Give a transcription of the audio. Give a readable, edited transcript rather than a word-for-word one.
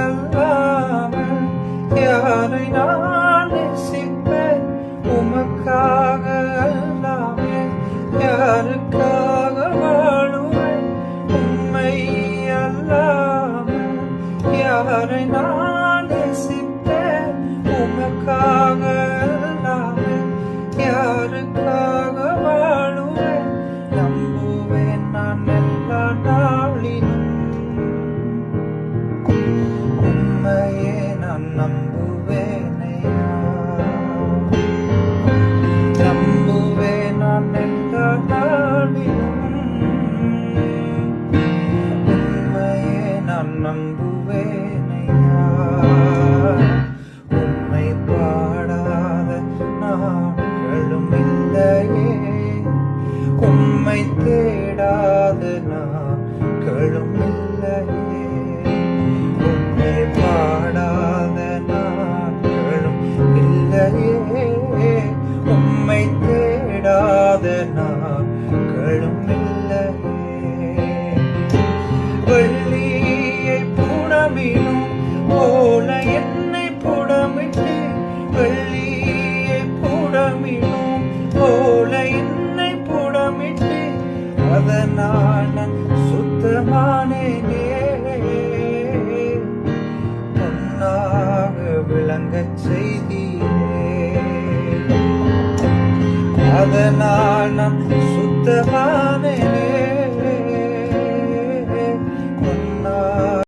அல்லாமல் யாரை நான் நேசிப்பேன்? உமக்காக அல்லாமல் யாருக்காக வாழுவேன்? உம்மை அல்லாமல் யாரை நான் நேசிப்பேன்? உமக்காக அல்லாமல் யாருக்காக வாழுவேன்? நம்புவேன் நான் எல்லா நாளிலும், உம்மையே நான் நம்புவேனையா. நம்புவேன் நான் எல்லா நாளிலும், உம்மையே நான் நம்புவேனையா. உம்மை பாடாத நாட்களும் இல்லையே, உம்மை தேடாத நாட்களும் இல்லையே. உம்மை பாடாத நாட்களும் இல்லையே, உம்மை தேடாத நாட்களும் இல்லையே. வெள்ளியை புடமிடும் போல என்னை புடமிட்டு, வெள்ளியை புடமிடும் போல என்னை புடமிட்டு, அதனால் நான் சுத்தமானேனே. பொன்னாக விளங்கச் செய்தீரே, அதனால் நான் சுத்தமானேனே.